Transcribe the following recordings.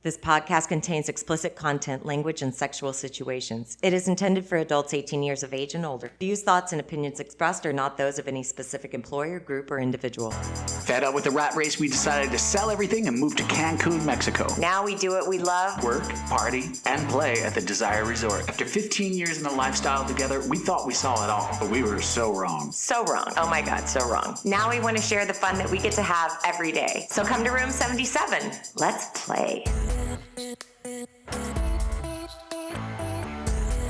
This podcast contains explicit content, language, and sexual situations. It is intended for adults 18 years of age and older. Views, thoughts, and opinions expressed are not those of any specific employer, group, or individual. Fed up with the rat race, we decided to sell everything and move to Cancun, Mexico. Now we do what we love. Work, party, and play at the Desire Resort. After 15 years in the lifestyle together, we thought we saw it all, but we were so wrong. So wrong. Oh my God, so wrong. Now we want to share the fun that we get to have every day. So come to room 77. Let's play.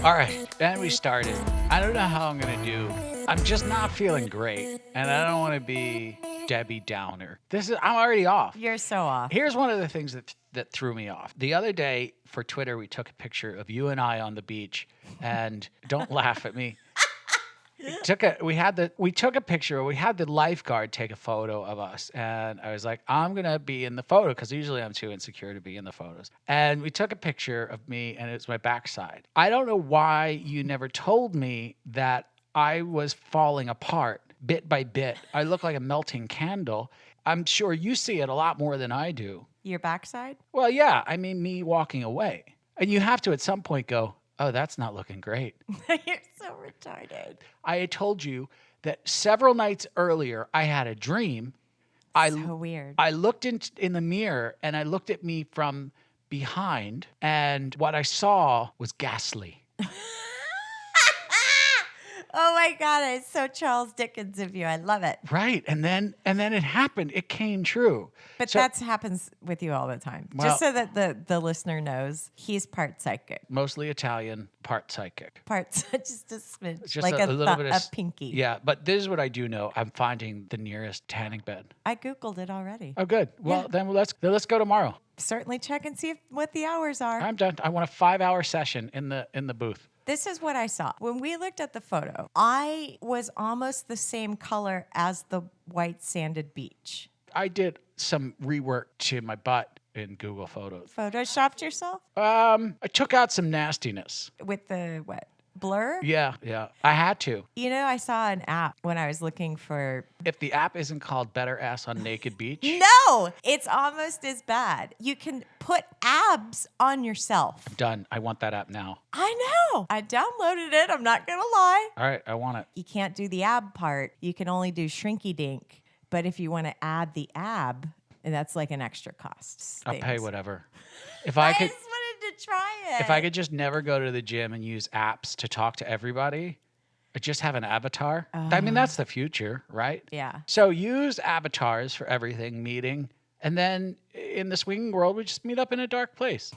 All right, and we started. I don't know how I'm going to do. I'm just not feeling great, and I don't want to be Debbie Downer. I'm already off. You're so off. Here's one of the things that threw me off. The other day for Twitter, we took a picture of you and I on the beach, and don't laugh at me. We took a picture. We had the lifeguard take a photo of us, and I was like, I'm gonna be in the photo because usually I'm too insecure to be in the photos. And we took a picture of me, and it's my backside. I don't know why you never told me that I was falling apart bit by bit. I look like a melting candle. I'm sure you see it a lot more than I do. Your backside? Well, yeah. I mean, me walking away, and you have to at some point go, oh, that's not looking great. You're so retarded. I had told you that several nights earlier, I had a dream. So weird. I looked in the mirror, and I looked at me from behind, and what I saw was ghastly. Oh my God, it's so Charles Dickens of you. I love it. Right. And then it happened. It came true. But that happens with you all the time. Well, just so that the listener knows, he's part psychic. Mostly Italian, part psychic. Just a smidge. Just like a little bit of a pinky. Yeah, but this is what I do know. I'm finding the nearest tanning bed. I Googled it already. Oh, good. Well, Yeah. then let's go tomorrow. Certainly check and see what the hours are. I'm done. I want a 5-hour session in the booth. This is what I saw. When we looked at the photo, I was almost the same color as the white sanded beach. I did some rework to my butt in Google Photos. Photoshopped yourself? I took out some nastiness. With the what? Blur? Yeah. I had to. You know, I saw an app when I was looking for... If the app isn't called Better Ass on Naked Beach. No! It's almost as bad. You can put abs on yourself. Done. I want that app now. I know. I downloaded it. I'm not going to lie. All right. I want it. You can't do the ab part. You can only do shrinky dink. But if you want to add the ab, that's like an extra cost. I'll pay whatever. If I I could... just wanted to try it. If I could just never go to the gym and use apps to talk to everybody, or just have an avatar. I mean, that's the future, right? Yeah. So use avatars for everything, meeting. And then in the swinging world, we just meet up in a dark place.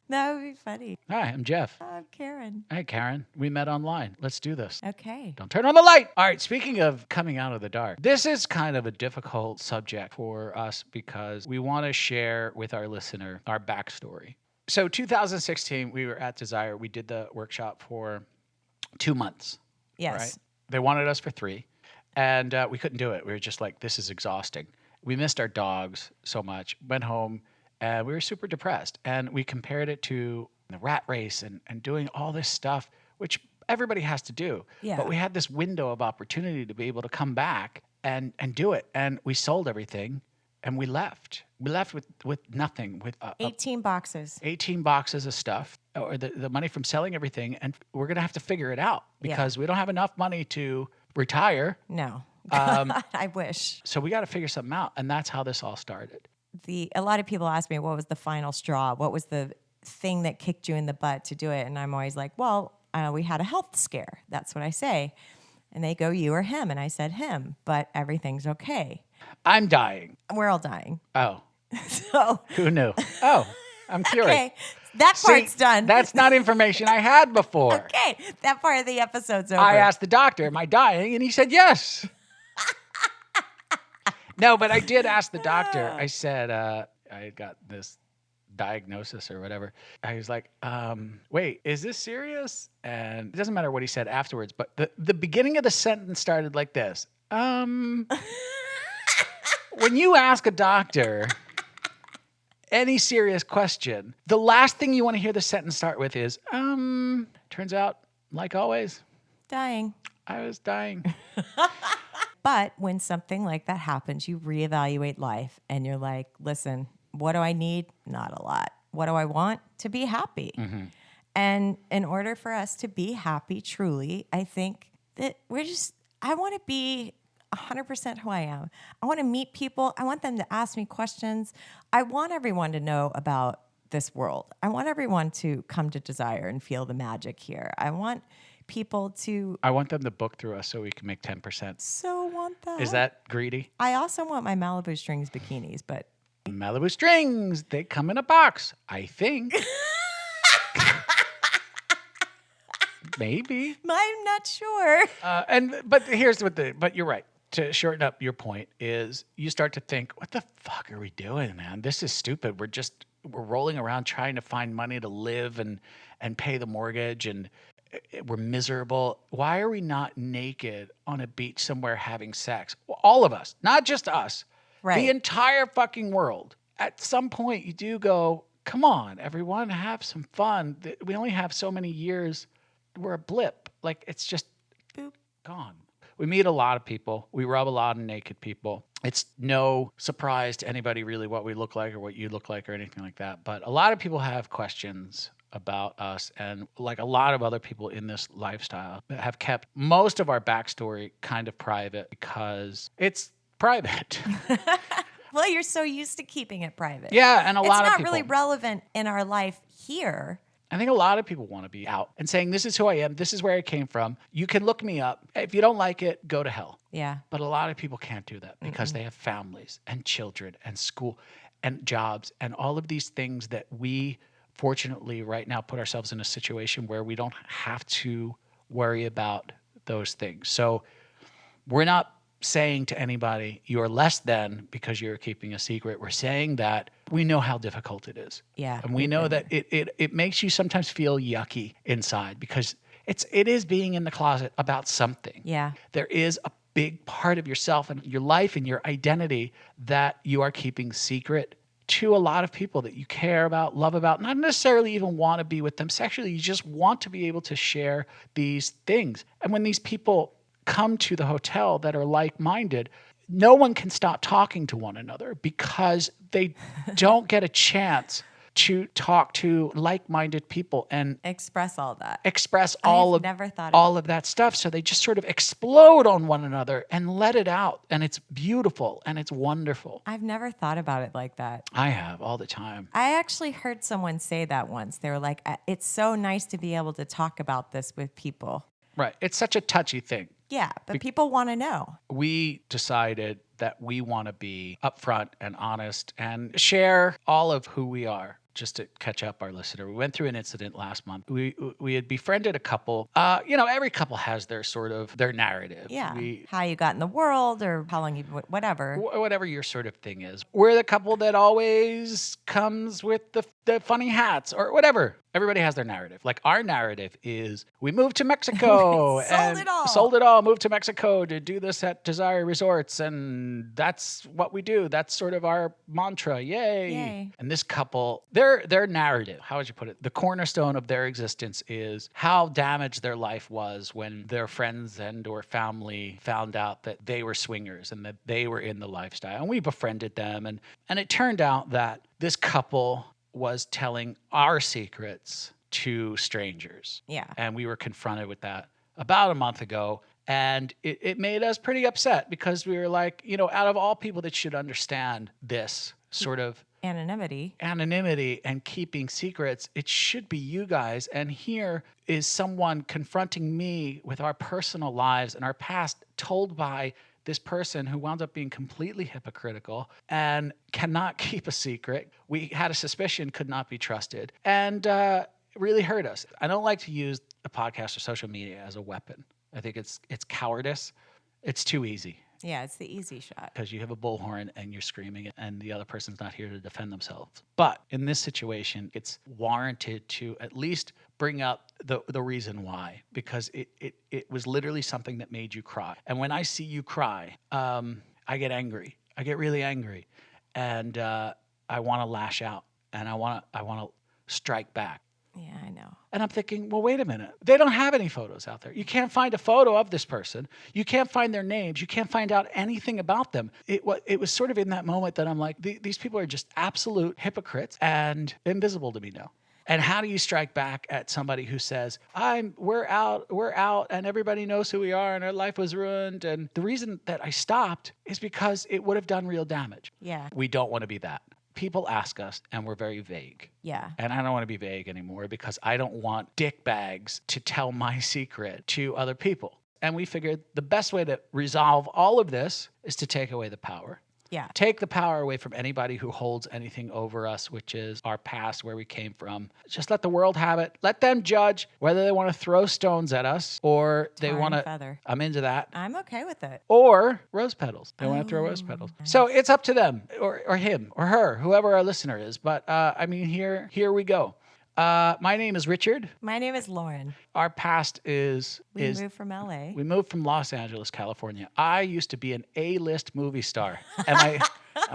That would be funny. Hi, I'm Jeff. I'm Karen. Hi, Karen. We met online. Let's do this. Okay. Don't turn on the light. All right, speaking of coming out of the dark, this is kind of a difficult subject for us because we want to share with our listener our backstory. So 2016, we were at Desire. We did the workshop for 2 months. Yes. Right? They wanted us for 3, and we couldn't do it. We were just like, this is exhausting. We missed our dogs so much, went home, and we were super depressed. And we compared it to the rat race and doing all this stuff, which everybody has to do. Yeah. But we had this window of opportunity to be able to come back and do it. And we sold everything, and we left. We left with nothing, with 18 boxes. 18 boxes of stuff, or the money from selling everything. And we're going to have to figure it out because we don't have enough money to retire. No. I wish. So we got to figure something out. And that's how this all started. A lot of people ask me, what was the final straw? What was the thing that kicked you in the butt to do it? And I'm always like, well, we had a health scare. That's what I say. And they go, you or him? And I said, him, but everything's okay. I'm dying. We're all dying. Oh, So, who knew? Oh, I'm curious. okay, that part's done. That's not information I had before. Okay, that part of the episode's over. I asked the doctor, am I dying? And he said, yes. No, but I did ask the doctor. I said, I got this diagnosis or whatever. I was like, wait, is this serious? And it doesn't matter what he said afterwards, but the beginning of the sentence started like this. When you ask a doctor any serious question, the last thing you want to hear the sentence start with is, turns out, like always, Dying. I was dying. But when something like that happens, you reevaluate life and you're like, listen, What do I need? Not a lot. What do I want? To be happy. And in order for us to be happy truly, I think that I want to be 100% who I am. I want to meet people. I want them to ask me questions. I want everyone to know about this world. I want everyone to come to Desire and feel the magic here. I want people to I want them to book through us so we can make 10%. so want that. Is that greedy? I also want my Malibu Strings bikinis, but Malibu Strings, they come in a box, I think. Maybe. I'm not sure. But you're right. To shorten up your point is you start to think, what the fuck are we doing, man? This is stupid. We're rolling around trying to find money to live and pay the mortgage, and we're miserable. Why are we not naked on a beach somewhere having sex? Well, all of us, not just us. Right. The entire fucking world. At some point you do go, come on, everyone, have some fun. We only have so many years. We're a blip. Like, it's just Boop. gone. We meet a lot of people. We rub a lot of naked people. It's no surprise to anybody really what we look like or what you look like or anything like that. But a lot of people have questions about us, and like a lot of other people in this lifestyle have kept most of our backstory kind of private because it's private. Well, you're so used to keeping it private. Yeah, and a lot of It's people. not really relevant in our life here. I think a lot of people want to be out and saying, this is who I am. This is where I came from. You can look me up. If you don't like it, go to hell. Yeah. But a lot of people can't do that because they have families and children and school and jobs and all of these things that we fortunately right now put ourselves in a situation where we don't have to worry about those things. So we're not saying to anybody, you're less than because you're keeping a secret. We're saying that we know how difficult it is. Yeah, And we know that it makes you sometimes feel yucky inside because it is being in the closet about something. Yeah. There is a big part of yourself and your life and your identity that you are keeping secret to a lot of people that you care about, love about, not necessarily even want to be with them sexually. You just want to be able to share these things. And when these people come to the hotel that are like-minded, no one can stop talking to one another because they don't get a chance to talk to like-minded people and Express all that. express all never thought of all of that stuff. So they just sort of explode on one another and let it out. And it's beautiful and it's wonderful. I've never thought about it like that. I have all the time. I actually heard someone say that once. They were like, it's so nice to be able to talk about this with people. Right. It's such a touchy thing. Yeah, but people want to know. We decided that we want to be upfront and honest and share all of who we are. Just to catch up our listener, we went through an incident last month. We had befriended a couple. Every couple has their sort of their narrative. Yeah, how you got in the world or how long you, whatever. Whatever your sort of thing is. We're the couple that always comes with the funny hats or whatever. Everybody has their narrative. Like our narrative is we moved to Mexico sold it all, moved to Mexico to do this at Desire Resorts. And that's what we do. That's sort of our mantra. Yay. And this couple, their narrative, how would you put it? The cornerstone of their existence is how damaged their life was when their friends and or family found out that they were swingers and that they were in the lifestyle. And we befriended them. And it turned out that this couple was telling our secrets to strangers. Yeah. And we were confronted with that about a month ago. And it made us pretty upset because we were like, out of all people that should understand this sort of anonymity and keeping secrets, it should be you guys. And here is someone confronting me with our personal lives and our past told by this person who wound up being completely hypocritical and cannot keep a secret. We had a suspicion, could not be trusted, and really hurt us. I don't like to use a podcast or social media as a weapon. I think it's cowardice. It's too easy. Yeah, it's the easy shot. Because you have a bullhorn and you're screaming and the other person's not here to defend themselves. But in this situation, it's warranted to at least bring up the reason why, because it was literally something that made you cry. And when I see you cry, I get angry. I get really angry. And I want to lash out and I want to strike back. Yeah, I know. And I'm thinking, well, wait a minute. They don't have any photos out there. You can't find a photo of this person. You can't find their names. You can't find out anything about them. It was sort of in that moment that I'm like, these people are just absolute hypocrites and invisible to me now. And how do you strike back at somebody who says, we're out, and everybody knows who we are, and our life was ruined. And the reason that I stopped is because it would have done real damage. Yeah. We don't want to be that. People ask us, and we're very vague. Yeah. And I don't want to be vague anymore because I don't want dick bags to tell my secret to other people. And we figured the best way to resolve all of this is to take away the power. Yeah. Take the power away from anybody who holds anything over us, which is our past, where we came from. Just let the world have it. Let them judge whether they want to throw stones at us or they Tar want and to. feather. I'm into that. I'm okay with it. Or rose petals. They want to throw rose petals. So it's up to them or him or her, whoever our listener is. But I mean, here we go. My name is Richard. My name is Lauren. Our past We moved from LA. we moved from Los Angeles, California. I used to be an A-list movie star. Am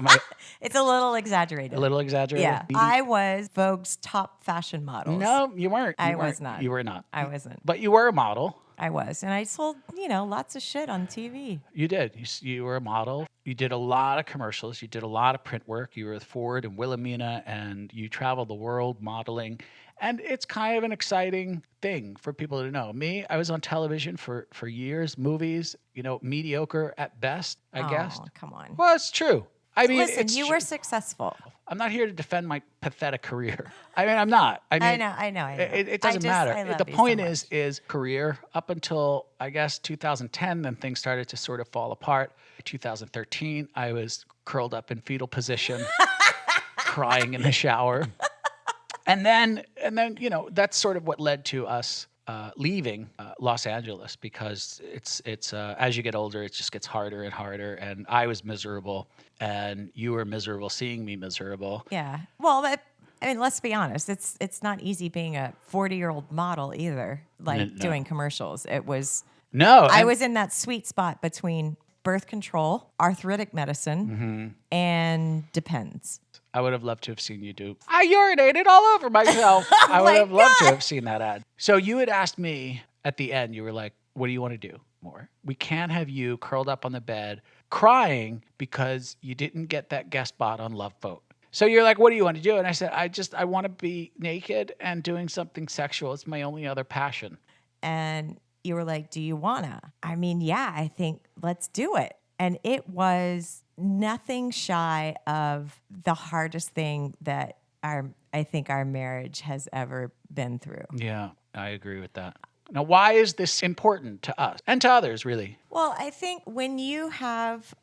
I It's a little exaggerated. a little exaggerated? Yeah. I was Vogue's top fashion model. No, you weren't. I You was weren't. not. You were not. I wasn't. But you were a model. I was. And I sold, lots of shit on TV. You did. You were a model. You did a lot of commercials. You did a lot of print work. You were with Ford and Wilhelmina, and you traveled the world modeling. And it's kind of an exciting thing for people to know. Me, I was on television for years, movies, mediocre at best, I guess. Oh, come on. Well, it's true. I mean, Listen, it's you true. were successful. I'm not here to defend my pathetic career. I mean, I'm not. I mean, I know. It doesn't matter. I love The you so point much. is career up until, I guess, 2010, then things started to sort of fall apart. 2013, I was curled up in fetal position, crying in the shower. And then, that's sort of what led to us leaving Los Angeles, because it's as you get older, it just gets harder and harder. And I was miserable, and you were miserable seeing me miserable. Yeah. Well, let's be honest. It's not easy being a 40-year-old model either, No. doing commercials. It was. No, I was in that sweet spot between birth control, arthritic medicine, and Depends. I would have loved to have seen you do. I urinated all over myself. I would my have loved to God. have seen that ad. So you had asked me at the end, you were like, what do you want to do more? We can't have you curled up on the bed crying because you didn't get that guest spot on Love Boat. So you're like, what do you want to do? And I said, I want to be naked and doing something sexual. It's my only other passion. And you were like, do you wanna? I mean, yeah, I think let's do it. And it was nothing shy of the hardest thing that I think our marriage has ever been through. Yeah, I agree with that. Now, why is this important to us and to others, really? Well, I think when you have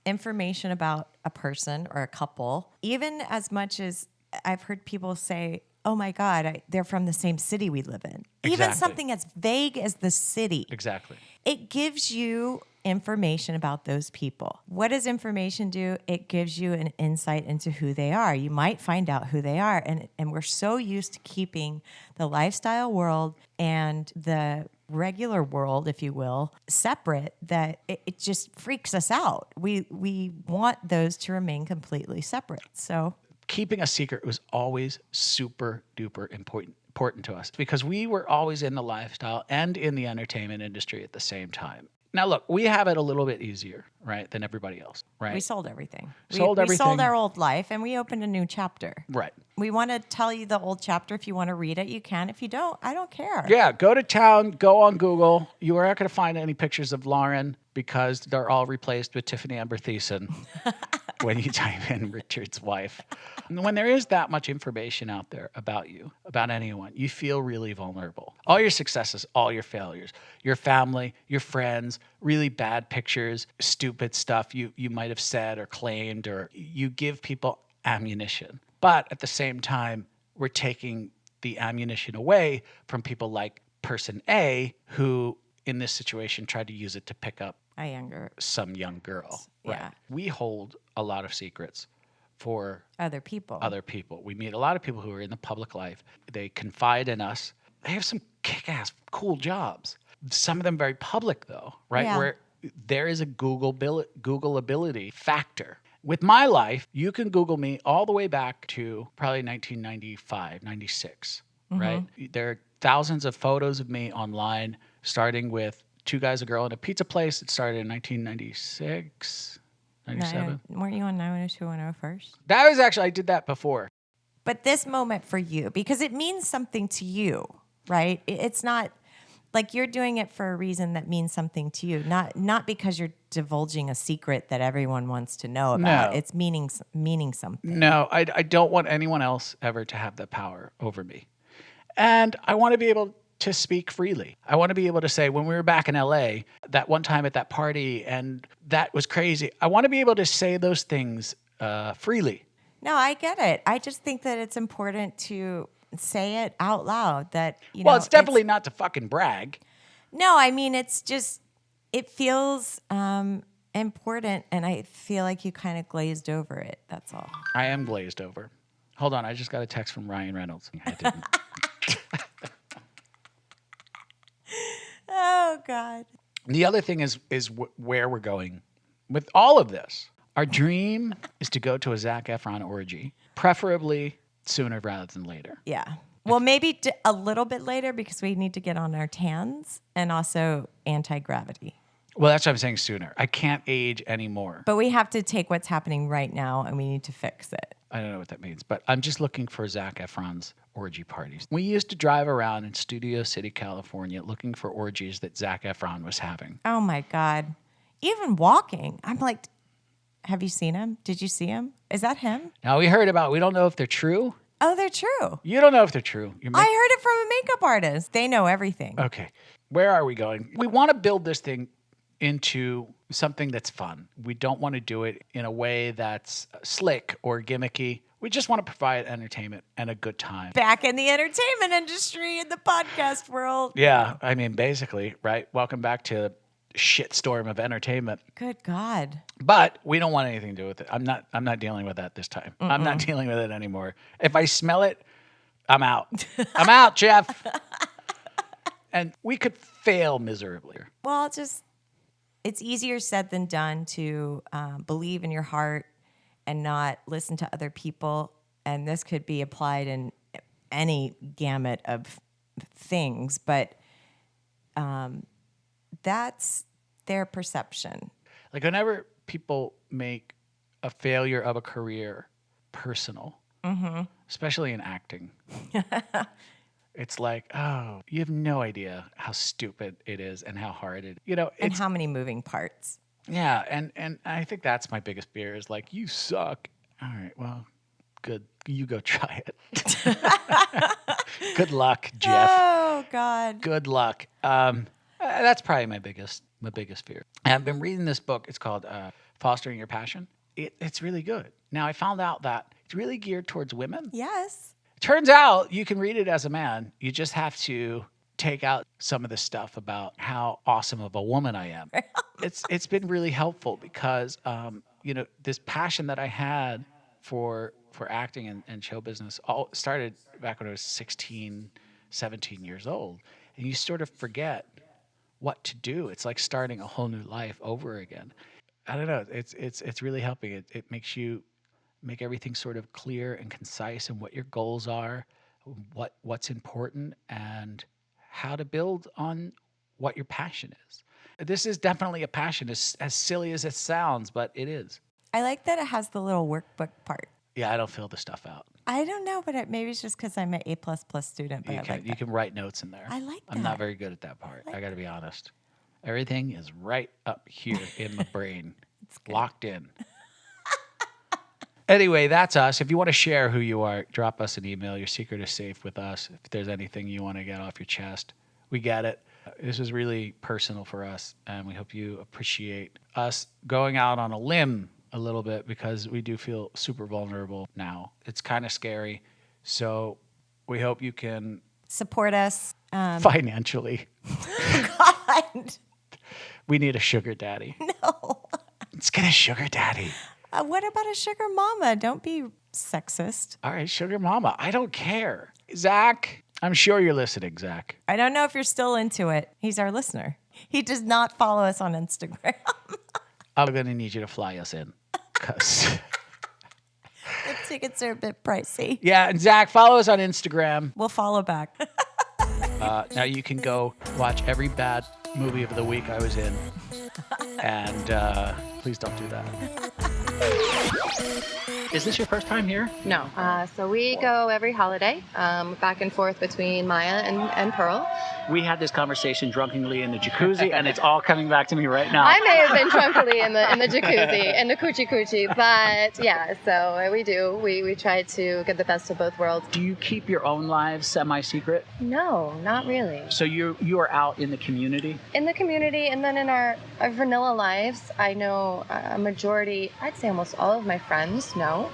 information about a person or a couple, even as much as I've heard people say, oh my God, they're from the same city we live in. Even Exactly. something as vague as the city. Exactly. It gives you information about those people. What does information do? It gives you an insight into who they are. You might find out who they are. And we're so used to keeping the lifestyle world and the regular world, if you will, separate that it just freaks us out. We want those to remain completely separate. So Keeping a secret was always super duper important to us because we were always in the lifestyle and in the entertainment industry at the same time. Now, look, we have it a little bit easier, right, than everybody else, right? we sold everything. We Sold sold everything. our old life and we opened a new chapter. Right. We want to tell you the old chapter. If you want to read it, you can. If you don't, I don't care. Yeah, go to town, go on Google. You are not going to find any pictures of Lauren because they're all replaced with Tiffany Amber Thiessen when you type in Richard's wife. And when there is that much information out there about you, about anyone, you feel really vulnerable. All your successes, all your failures, your family, your friends, really bad pictures, stupid stuff you might have said or claimed, or you give people ammunition. But at the same time, we're taking the ammunition away from people like person A, who in this situation tried to use it to pick up some young girl. Yeah. Right. We hold a lot of secrets for Other people. other people. We meet a lot of people who are in the public life. They confide in us. They have some kick-ass cool jobs. Some of them very public though, right? Yeah. Where there is a Googleability factor. With my life, you can Google me all the way back to probably 1995, 96. right? There are thousands of photos of me online, starting with 2 guys, a girl, in a pizza place. It started in 1996, 97. Weren't you on 90210 first? That was actually, I did that before. But this moment for you, because it means something to you, right? It's not like you're doing it for a reason that means something to you, not because you're divulging a secret that everyone wants to know about. No. It's meaning something. No, I don't want anyone else ever to have that power over me. And I want to be able to speak freely. I want to be able to say, when we were back in LA, that one time at that party, and that was crazy. I want to be able to say those things freely. No, I get it. I just think that it's important to say it out loud that, Well, it's definitely not to fucking brag. No, I mean, it's just, it feels important, and I feel like you kind of glazed over it. That's all. I am glazed over. Hold on, I just got a text from Ryan Reynolds. I didn't. Oh, God. The other thing is where we're going with all of this. Our dream is to go to a Zac Efron orgy, preferably sooner rather than later. Yeah. Well, maybe a little bit later because we need to get on our tans and also anti-gravity. Well, that's what I'm saying, sooner. I can't age anymore. But we have to take what's happening right now and we need to fix it. I don't know what that means, but I'm just looking for Zac Efron's orgy parties. We used to drive around in Studio City, California, looking for orgies that Zac Efron was having. Oh, my God. Even walking. I'm like, have you seen him? Did you see him? Is that him? Now, we don't know if they're true. Oh, they're true. You don't know if they're true. I heard it from a makeup artist. They know everything. Okay. Where are we going? We want to build this thing into something that's fun. We don't want to do it in a way that's slick or gimmicky. We just want to provide entertainment and a good time. Back in the entertainment industry, in the podcast world. Yeah, I mean, basically, right? Welcome back to shitstorm of entertainment. Good God. But we don't want anything to do with it. I'm not dealing with that this time. I'm not dealing with it anymore. If I smell it, I'm out. I'm out, Jeff. And we could fail miserably. Well, it's easier said than done to believe in your heart and not listen to other people. And this could be applied in any gamut of things, but that's their perception. Like whenever people make a failure of a career personal, especially in acting, it's like, oh, you have no idea how stupid it is and how hard it, And how many moving parts. Yeah, and I think that's my biggest fear is like, you suck. All right, well, good. You go try it. Good luck, Jeff. Oh, God. Good luck. That's probably my biggest fear. And I've been reading this book. It's called Fostering Your Passion. It's really good. Now, I found out that it's really geared towards women. Yes. Turns out you can read it as a man. You just have to take out some of the stuff about how awesome of a woman I am. It's been really helpful because this passion that I had for acting and show business all started back when I was 16, 17 years old. And you sort of forget what to do. It's like starting a whole new life over again. I don't know. It's really helping. It makes you make everything sort of clear and concise and what your goals are, what's important, and how to build on what your passion is. This is definitely a passion, as silly as it sounds, but it is. I like that it has the little workbook part. Yeah, I don't fill the stuff out. I don't know, but maybe it's just because I'm an A++ student. But You can write notes in there. I like I'm not that. very good at that part. I got to be honest. Everything is right up here in my brain, locked in. Anyway, that's us. If you want to share who you are, drop us an email. Your secret is safe with us. If there's anything you want to get off your chest, we get it. This is really personal for us, and we hope you appreciate us going out on a limb a little bit because we do feel super vulnerable now. It's kind of scary. So we hope you can support us financially. God. We need a sugar daddy. No. Let's get a sugar daddy. What about a sugar mama? Don't be sexist. All right, sugar mama. I don't care. Zach, I'm sure you're listening, Zach. I don't know if you're still into it. He's our listener. He does not follow us on Instagram. I'm going to need you to fly us in. 'Cause It's Tickets are a bit pricey. Yeah, and Zach, follow us on Instagram. We'll follow back. Now you can go watch every bad movie of the week I was in. And please don't do that. Is this your first time here? No. So we go every holiday, back and forth between Maya and Pearl. We had this conversation drunkenly in the jacuzzi, and it's all coming back to me right now. I may have been drunkily in the jacuzzi, in the coochie coochie, but yeah, so we do. We try to get the best of both worlds. Do you keep your own lives semi-secret? No, not really. So you are out in the community? In the community, and then in our vanilla lives, I know a majority, I'd say almost all of my friends know.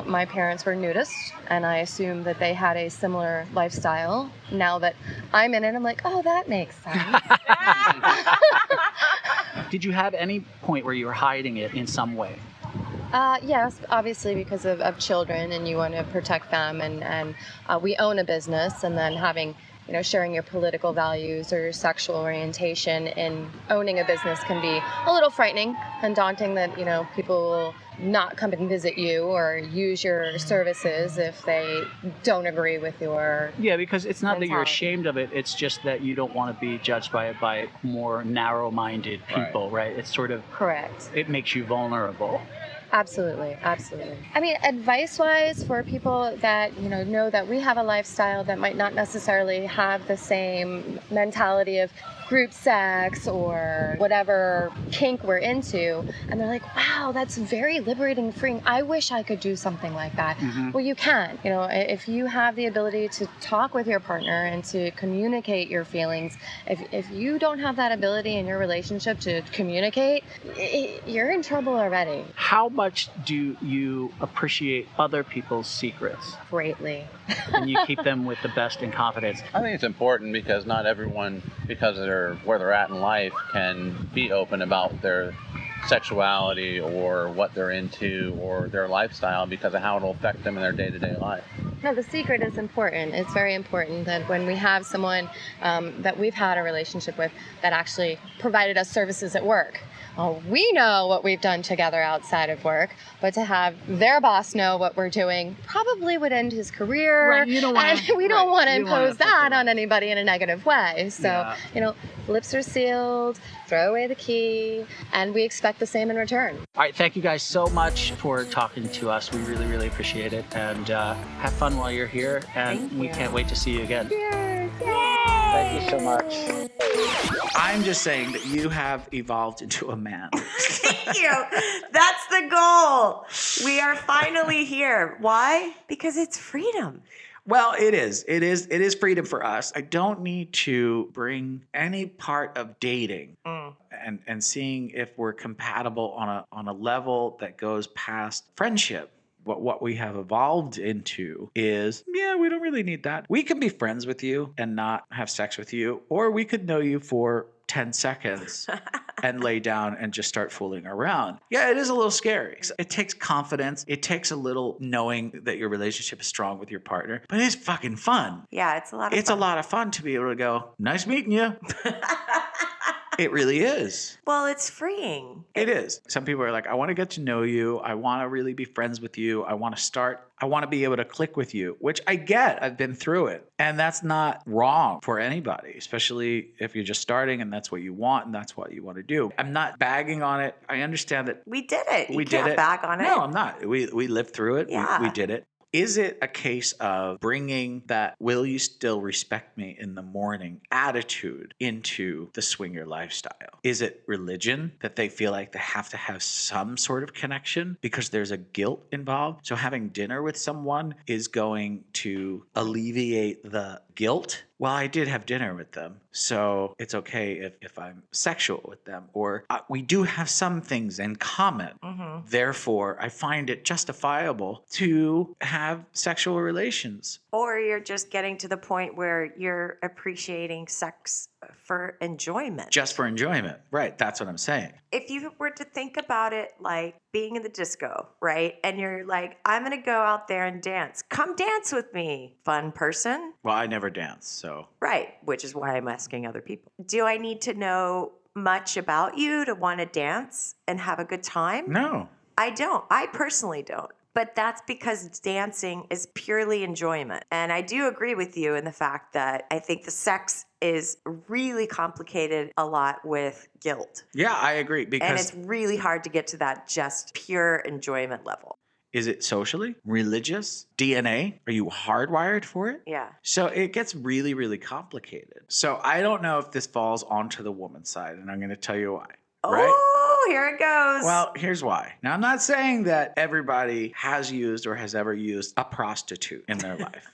My parents were nudists, and I assume that they had a similar lifestyle. Now that I'm in it, I'm like, oh, that makes sense. Did you have any point where you were hiding it in some way? Yes, obviously because of children, and you want to protect them, and we own a business, and then having, sharing your political values or your sexual orientation in owning a business can be a little frightening and daunting that, people will not come and visit you or use your services if they don't agree with your because it's not that you're mentality. ashamed of it, it's just that you don't want to be judged by it by more narrow-minded people, right? It's sort of, Correct. it makes you vulnerable. Absolutely, absolutely. I mean, advice-wise for people that, know that we have a lifestyle that might not necessarily have the same mentality of group sex or whatever kink we're into, and they're like, wow, that's very liberating and freeing. I wish I could do something like that. Mm-hmm. Well, you can. If you have the ability to talk with your partner and to communicate your feelings, if you don't have that ability in your relationship to communicate, you're in trouble already. How much do you appreciate other people's secrets? Greatly. And you keep them with the best in confidence? I think it's important because not everyone, because they're where they're at in life, can be open about their sexuality or what they're into or their lifestyle because of how it'll affect them in their day-to-day life. No, the secret is important. It's very important that when we have someone that we've had a relationship with that actually provided us services at work, we know what we've done together outside of work, but to have their boss know what we're doing probably would end his career. Right, you don't wanna- and we don't right, want to you don't wanna impose that on anybody in a negative way. So, lips are sealed, throw away the key, and we expect the same in return. All right, thank you guys so much for talking to us. We really, really appreciate it. And have fun while you're here. And we can't wait to see you again. Cheers! Thank you so much. I'm just saying that you have evolved into a man. Thank you. That's the goal. We are finally here. Why? Because it's freedom. Well, it is. It is freedom for us. I don't need to bring any part of dating and seeing if we're compatible on a level that goes past friendship. What we have evolved into is, we don't really need that. We can be friends with you and not have sex with you, or we could know you for 10 seconds and lay down and just start fooling around. Yeah, it is a little scary. It takes confidence. It takes a little knowing that your relationship is strong with your partner, but it's fucking fun. Yeah, it's a lot of It's fun. a lot of fun to be able to go, nice meeting you. It really is. Well, it's freeing. It is. Some people are like, I want to get to know you. I want to really be friends with you. I want to be able to click with you, which I get. I've been through it. And that's not wrong for anybody, especially if you're just starting and that's what you want and that's what you want to do. I'm not bagging on it. I understand that We did it. we You did can't it. back on it. No, I'm not. We lived through it. Yeah. We did it. Is it a case of bringing that will you still respect me in the morning attitude into the swinger lifestyle? Is it religion that they feel like they have to have some sort of connection because there's a guilt involved? So having dinner with someone is going to alleviate the guilt? Well, I did have dinner with them, so it's okay if I'm sexual with them. Or we do have some things in common. Therefore, I find it justifiable to have sexual relations. Or you're just getting to the point where you're appreciating sex for enjoyment. Just for enjoyment. Right. That's what I'm saying. If you were to think about it like being in the disco, right? And you're like, I'm going to go out there and dance. Come dance with me, fun person. Well, I never dance, so. Right. Which is why I'm asking other people. Do I need to know much about you to want to dance and have a good time? No. I don't. I personally don't. But that's because dancing is purely enjoyment. And I do agree with you in the fact that I think the sex is really complicated a lot with guilt. Yeah, I agree. And Because it's really hard to get to that just pure enjoyment level. is it socially, religious, DNA? Are you hardwired for it? Yeah. So it gets really, really complicated. So I don't know if this falls onto the woman's side, and I'm going to tell you why. Right? Oh, here it goes. Well, here's why. Now, I'm not saying that everybody has used or has ever used a prostitute in their life.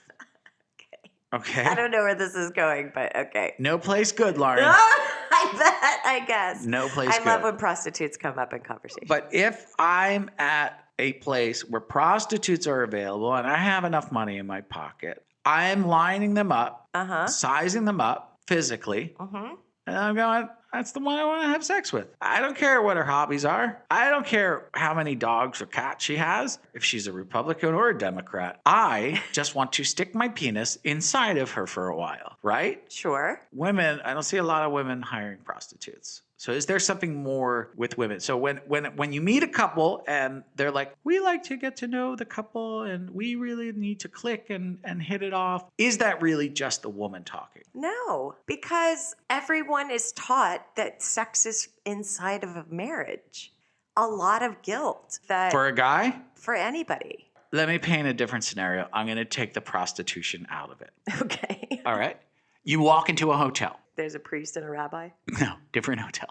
Okay. I don't know where this is going, but okay. No place good, Lauren. I bet, I guess. No place I love good. when prostitutes come up in conversation. But if I'm at a place where prostitutes are available and I have enough money in my pocket, I'm lining them up, sizing them up physically, and I'm going, that's the one I want to have sex with. I don't care what her hobbies are. I don't care how many dogs or cats she has, if she's a Republican or a Democrat. I just want to stick my penis inside of her for a while, right? Sure. Women, I don't see a lot of women hiring prostitutes. So is there something more with women? So when you meet a couple and they're like, we like to get to know the couple and we really need to click and hit it off, is that really just the woman talking? No, because everyone is taught that sex is inside of a marriage. A lot of guilt that For a guy? for anybody. Let me paint a different scenario. I'm going to take the prostitution out of it. Okay. All right? You walk into a hotel. There's a priest and a rabbi. No, different hotel.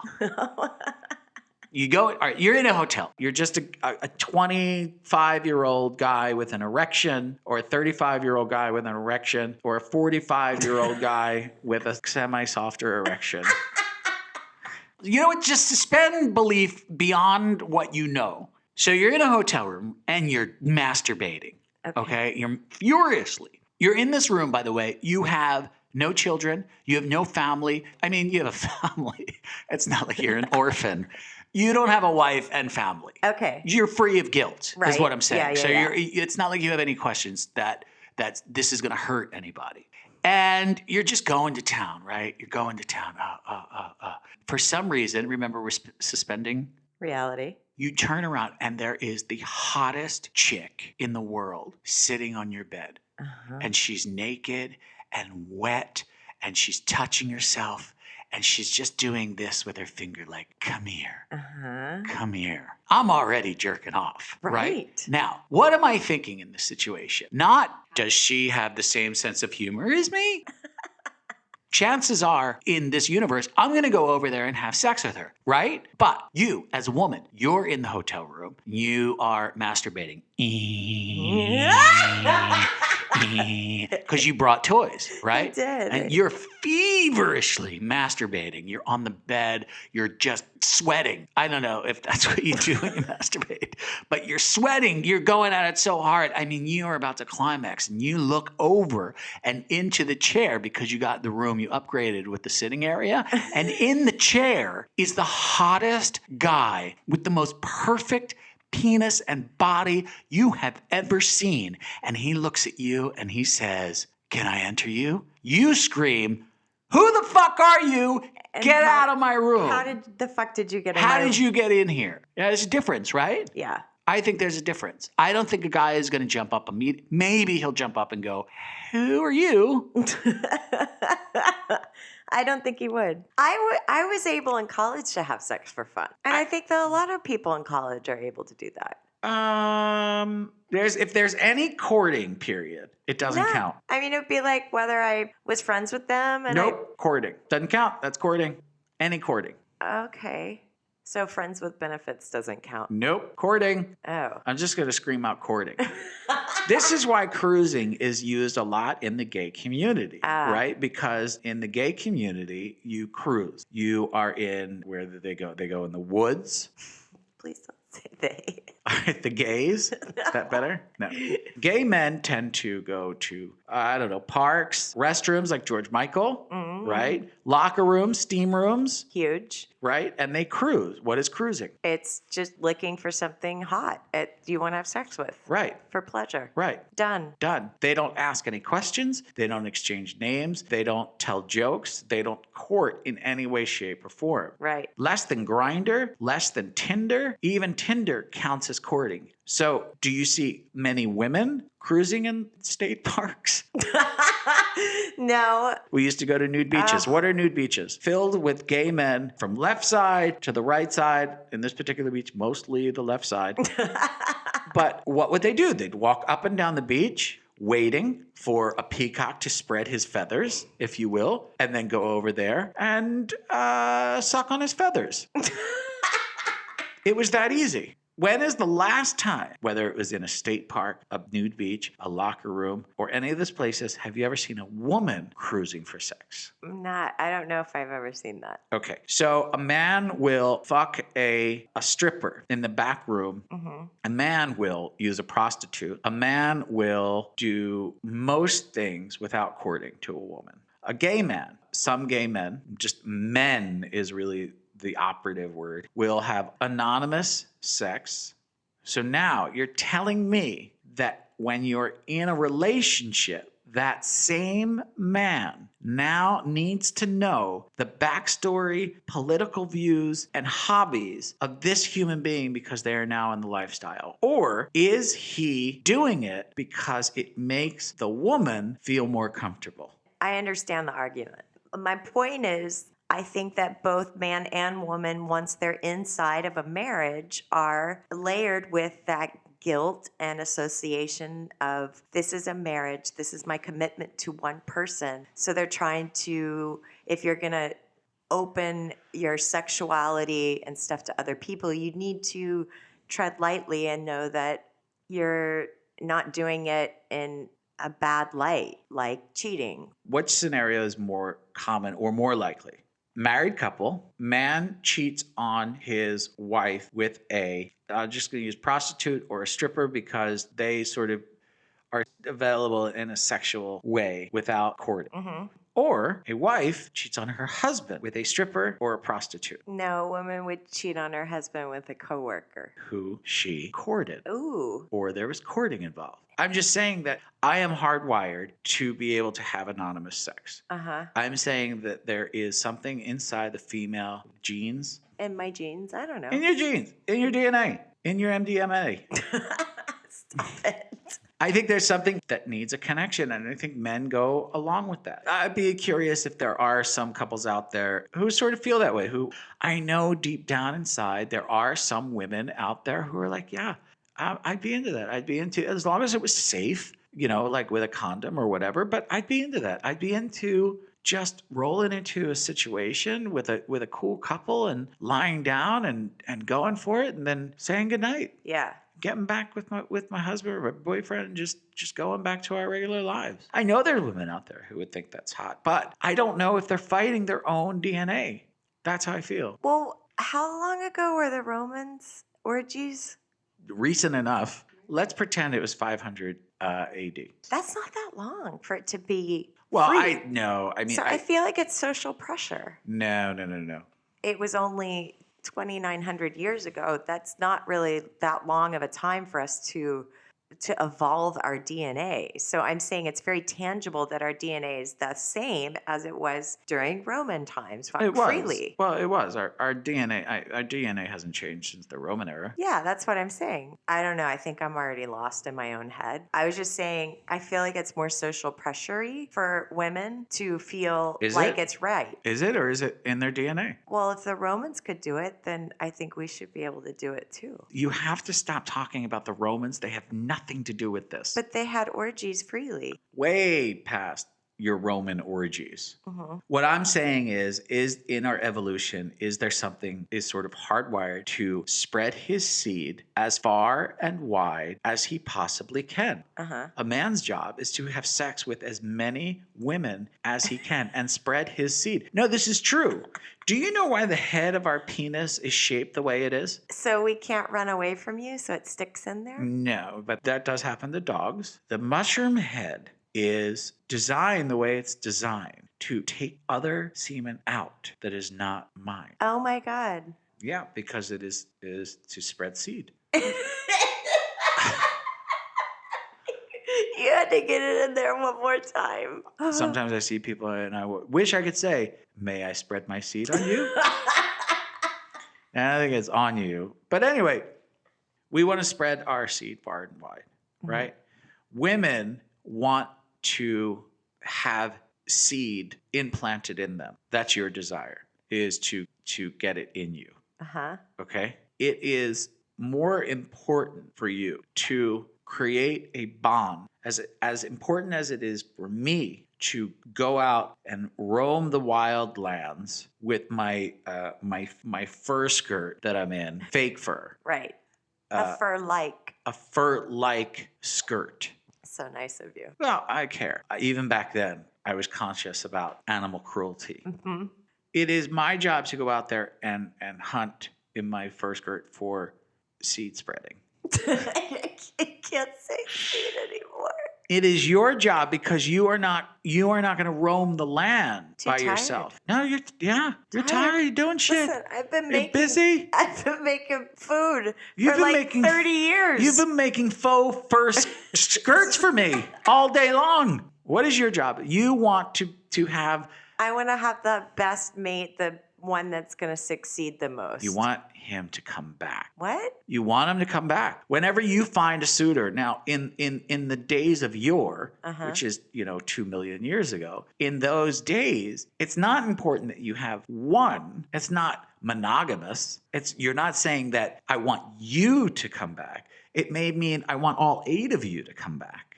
You go, all right, you're in a hotel. You're just a 25-year-old guy with an erection, or a 35-year-old guy with an erection, or a 45-year-old guy with a semi-softer erection. You know what? Just suspend belief beyond what you know. So you're in a hotel room and you're masturbating. Okay? You're furiously. You're in this room, by the way. You have no children. You have no family. I mean, you have a family. It's not like you're an orphan. You don't have a wife and family. Okay. You're free of guilt, Right. is what I'm saying. Yeah, So yeah. it's not like you have any questions that this is going to hurt anybody. And you're just going to town, right? You're going to town. For some reason, remember we're suspending? Reality. You turn around and there is the hottest chick in the world sitting on your bed. And she's naked and wet and she's touching herself and she's just doing this with her finger like, come here. Come here. I'm already jerking off, right? Now, what am I thinking in this situation? Not, does she have the same sense of humor as me? Chances are, in this universe, I'm going to go over there and have sex with her, right? But you, as a woman, you're in the hotel room. You are masturbating. Because you brought toys, right? I did. And you're feverishly masturbating. You're on the bed. You're just sweating. I don't know if that's what you do when you masturbate, but you're sweating. You're going at it so hard. I mean, you are about to climax and you look over and into the chair because you got the room you upgraded with the sitting area. And in the chair is the hottest guy with the most perfect penis and body you have ever seen. And he looks at you and he says, can I enter you? You scream, who the fuck are you? And Get out of my room. How the fuck did you get in How my did you get in here? Yeah, there's a difference, right? Yeah. I think there's a difference. I don't think a guy is going to jump up immediately. Maybe he'll jump up and go, who are you? I don't think he would. I was able in college to have sex for fun. And I think that a lot of people in college are able to do that. If there's any courting period, it doesn't count. I mean, it would be like whether I was friends with them and Nope, courting. Doesn't count. That's courting. Any courting. Okay. So friends with benefits doesn't count. Nope, courting. Oh. I'm just going to scream out courting. This is why cruising is used a lot in the gay community, right? Because in the gay community, you cruise. You are in, where do they go? They go in the woods. Please don't say they. The gays? Is that better? No. Gay men tend to go to, parks, restrooms like George Michael. right? Locker rooms, steam rooms, Huge. right? And they cruise. What is cruising? It's just looking for something hot you want to have sex with. Right. For pleasure. Right. Done. Done. They don't ask any questions. They don't exchange names. They don't tell jokes. They don't court in any way, shape, or form. Right. Less than Grindr, less than Tinder. Even Tinder counts as courting. So do you see many women cruising in state parks? No. We used to go to nude beaches. What are nude beaches? Filled with gay men from left side to the right side. In this particular beach, mostly the left side. But what would they do? They'd walk up and down the beach, waiting for a peacock to spread his feathers, if you will, and then go over there and suck on his feathers. It was that easy. When is the last time, whether it was in a state park, a nude beach, a locker room, or any of those places, have you ever seen a woman cruising for sex? I don't know if I've ever seen that. Okay, so a man will fuck a stripper in the back room. A man will use a prostitute. A man will do most things without courting to a woman. A gay man, some gay men, just men is really the operative word, will have anonymous sex. So now you're telling me that when you're in a relationship, that same man now needs to know the backstory, political views, and hobbies of this human being because they are now in the lifestyle? Or is he doing it because it makes the woman feel more comfortable? I understand the argument. My point is, I think that both man and woman, once they're inside of a marriage, are layered with that guilt and association of this is a marriage, this is my commitment to one person. So they're trying to, if you're going to open your sexuality and stuff to other people, you need to tread lightly and know that you're not doing it in a bad light, like cheating. Which scenario is more common or more likely? Married couple, man cheats on his wife with I'm just going to use prostitute or a stripper because they sort of are available in a sexual way without courting. Or a wife cheats on her husband with a stripper or a prostitute No, a woman would cheat on her husband with a coworker. who she courted. Ooh. Or there was courting involved. I'm just saying that I am hardwired to be able to have anonymous sex. I'm saying that there is something inside the female genes. In my genes? I don't know. In your genes, in your DNA, in your MDMA. Stop it. I think there's something that needs a connection, and I think men go along with that. I'd be curious if there are some couples out there who sort of feel that way, who I know deep down inside there are some women out there who are like, yeah, I'd be into that. I'd be into, as long as it was safe, you know, like with a condom or whatever, but I'd be into that. I'd be into just rolling into a situation with a cool couple and lying down and going for it and then saying goodnight. Yeah. Getting back with my husband or my boyfriend and just going back to our regular lives. I know there's women out there who would think that's hot, but I don't know if they're fighting their own DNA. That's how I feel. Well, how long ago were the Romans orgies? Recent enough. Let's pretend it was 500 AD. That's not that long for it to be Well, free. I know. I mean, So I feel like it's social pressure. No. It was only 2,900 years ago. That's not really that long of a time for us to evolve our DNA. So I'm saying it's very tangible that our DNA is the same as it was during Roman times. It was. Freely. Well, it was. Our DNA hasn't changed since the Roman era. Yeah, that's what I'm saying. I don't know. I think I'm already lost in my own head. I was just saying, I feel like it's more social pressure-y for women to feel it's right. Is it, or is it in their DNA? Well, if the Romans could do it, then I think we should be able to do it too. You have to stop talking about the Romans. They have nothing to do with this. But they had orgies freely. Way past your Roman orgies. What I'm saying is in our evolution, is there something is sort of hardwired to spread his seed as far and wide as he possibly can. A man's job is to have sex with as many women as he can and spread his seed. No, this is true. Do you know why the head of our penis is shaped the way it is? So we can't run away from you, so it sticks in there? No, but that does happen to dogs. The mushroom head is designed the way it's designed to take other semen out that is not mine. Oh my God. Yeah, because it is to spread seed. You had to get it in there one more time. Sometimes I see people and I wish I could say, may I spread my seed on you? And I think it's on you. But anyway, we want to spread our seed far and wide, right? Women want to have seed implanted in them. That's your desire, is to get it in you. Uh-huh. Okay? It is more important for you to create a bond, as important as it is for me to go out and roam the wild lands with my fur skirt that I'm in, fake fur, Right. Uh, A fur-like. a fur-like skirt. So nice of you. Well, I care. Even back then, I was conscious about animal cruelty. Mm-hmm. It is my job to go out there and hunt in my fur skirt for seed spreading. I can't say seed anymore. It is your job because you are not going to roam the land Too by tired. yourself. No, you're tired. Tired. You're doing shit. Listen, I've been You're busy. I've been making food You've for been like making 30 years. You've been making faux fur skirts for me all day long. What is your job? You want to have. I want to have the best mate, the one that's going to succeed the most. You want him to come back. What? You want him to come back. Whenever you find a suitor, now in the days of yore, which is 2 million years ago, in those days, it's not important that you have one. It's not monogamous. You're not saying that I want you to come back. It may mean I want all 8 of you to come back.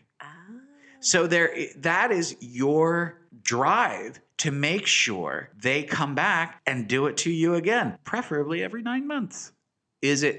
So that is your drive to make sure they come back and do it to you again, preferably every 9 months.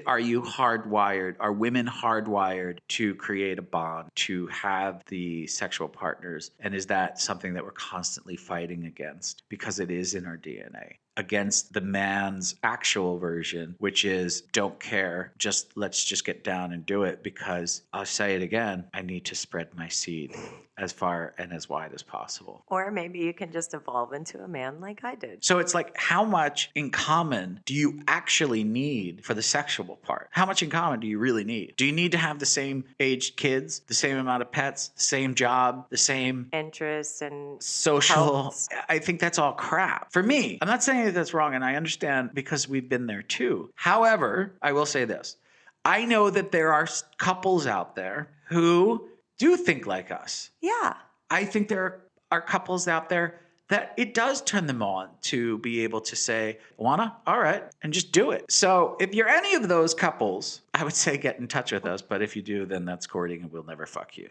Are you hardwired? Are women hardwired to create a bond, to have the sexual partners? And is that something that we're constantly fighting against? Because it is in our DNA. Against the man's actual version, which is don't care, let's just get down and do it, because I'll say it again, I need to spread my seed as far and as wide as possible. Or maybe you can just evolve into a man like I did. So it's like, how much in common do you actually need for the sexual part? How much in common do you really need? Do you need to have the same aged kids, the same amount of pets, the same job, the same Interests and social? health. I think that's all crap. For me, I'm not saying that that's wrong, and I understand because we've been there too. However, I will say this. I know that there are couples out there who do think like us. Yeah. I think there are couples out there that it does turn them on to be able to say, wanna? All right, and just do it. So if you're any of those couples, I would say get in touch with us. But if you do, then that's courting and we'll never fuck you.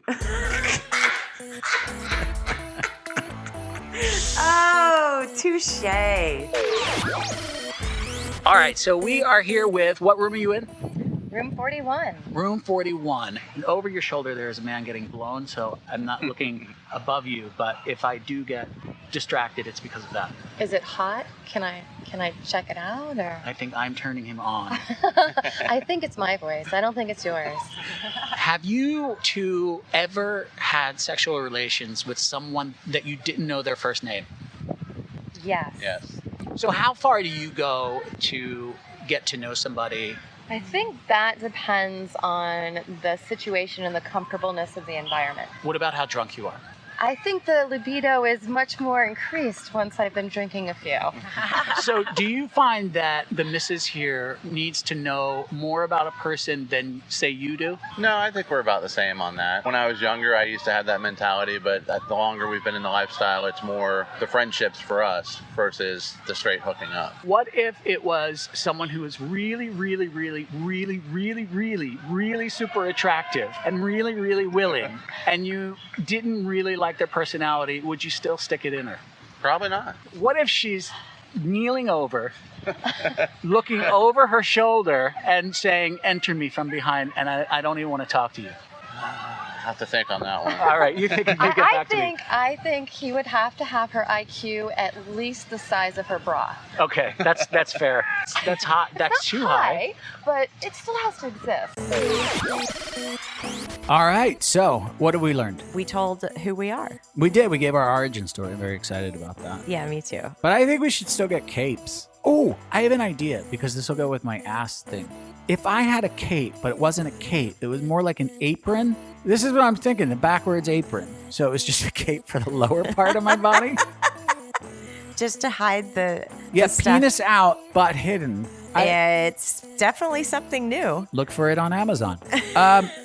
Oh, touche. All right, so we are here with, what room are you in? Room 41. Room 41. And over your shoulder, there is a man getting blown, so I'm not looking above you, but if I do get distracted, it's because of that. Is it hot? Can I check it out, or? I think I'm turning him on. I think it's my voice. I don't think it's yours. Have you two ever had sexual relations with someone that you didn't know their first name? Yes. Yes. So how far do you go to get to know somebody? I think that depends on the situation and the comfortableness of the environment. What about how drunk you are? I think the libido is much more increased once I've been drinking a few. So do you find that the missus here needs to know more about a person than, say, you do? No, I think we're about the same on that. When I was younger, I used to have that mentality, but the longer we've been in the lifestyle, it's more the friendships for us versus the straight hooking up. What if it was someone who is really, really, really, really, really, really, really super attractive and really, really willing, and you didn't really like their personality? Would you still stick it in her? Probably not. What if she's kneeling over, looking over her shoulder and saying, enter me from behind, and I don't even want to talk to you? I have to think on that one. All right, you think you get back to me. I think he would have to have her IQ at least the size of her bra. Okay, that's fair. That's hot. That's Not too high. but it still has to exist. All right. So, what have we learned? We told who we are. We did. We gave our origin story. I'm very excited about that. Yeah, me too. But I think we should still get capes. Oh, I have an idea because this will go with my ass thing. If I had a cape, but it wasn't a cape, it was more like an apron. This is what I'm thinking, the backwards apron. So it was just a cape for the lower part of my body. Just to hide the stuff. Penis out, butt hidden. It's definitely something new. Look for it on Amazon.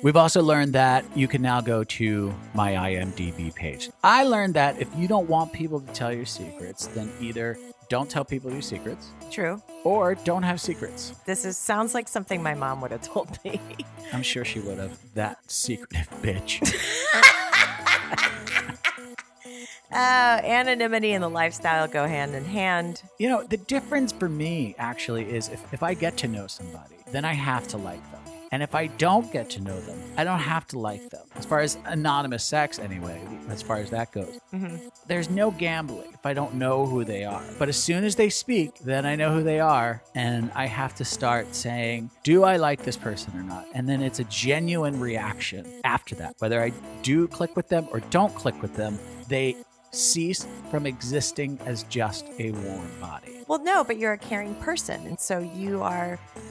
We've also learned that you can now go to my IMDb page. I learned that if you don't want people to tell your secrets, then either don't tell people your secrets True. or don't have secrets. Sounds like something my mom would have told me. I'm sure she would have. That secretive bitch. Anonymity and the lifestyle go hand in hand. You know, the difference for me actually is if I get to know somebody, then I have to like them. And if I don't get to know them, I don't have to like them. As far as anonymous sex, anyway, as far as that goes. Mm-hmm. There's no gambling if I don't know who they are. But as soon as they speak, then I know who they are. And I have to start saying, do I like this person or not? And then it's a genuine reaction after that. Whether I do click with them or don't click with them, they cease from existing as just a warm body. Well, no, but you're a caring person. And so you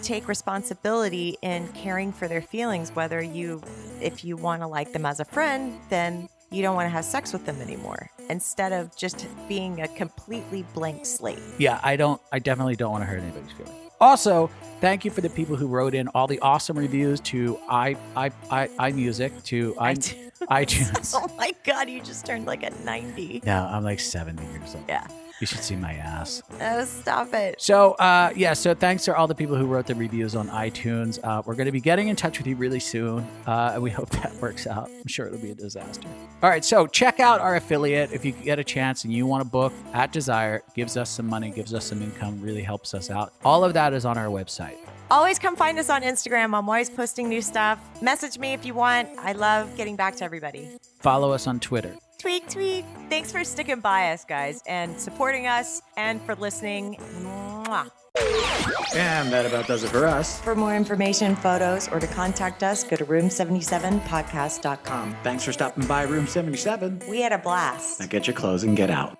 take responsibility in caring for their feelings, if you want to like them as a friend, then you don't want to have sex with them anymore, instead of just being a completely blank slate. Yeah, I definitely don't want to hurt anybody's feelings. Also, thank you for the people who wrote in all the awesome reviews to iMusic, to iTunes. Oh my God, you just turned like a 90. No, I'm like 70 years old. Yeah. You should see my ass. Oh, stop it. So, so thanks to all the people who wrote the reviews on iTunes. We're going to be getting in touch with you really soon, and we hope that works out. I'm sure it'll be a disaster. All right, so check out our affiliate if you get a chance and you want to book at Desire. Gives us some money, gives us some income, really helps us out. All of that is on our website. Always come find us on Instagram. I'm always posting new stuff. Message me if you want. I love getting back to everybody. Follow us on Twitter. Tweet, tweet. Thanks for sticking by us, guys, and supporting us, and for listening. Mwah. And that about does it for us. For more information, photos, or to contact us, go to room77podcast.com. Thanks for stopping by Room 77. We had a blast. Now get your clothes and get out.